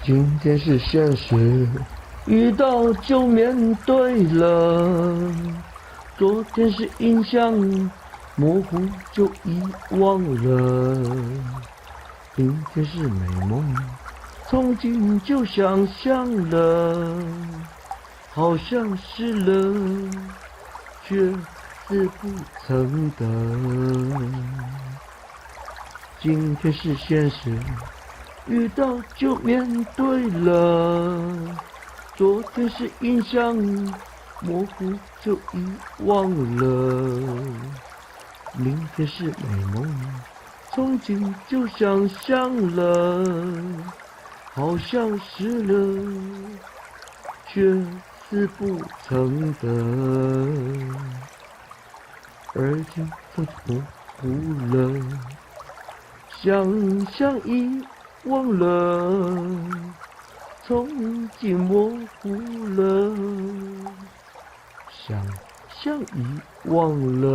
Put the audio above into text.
今天是现实，遇到就面对了。昨天是印象，模糊就遗忘了。明天是美梦，憧憬就想象了。好像是了，却是不曾的。今天是现实，遇到就面对了。昨天是印象，模糊就遗忘了。明天是美梦，憧憬就想象了。好像是了，却是不曾的。而今终于模糊了，想象遗忘了，憧憬模糊了，想象遗忘了。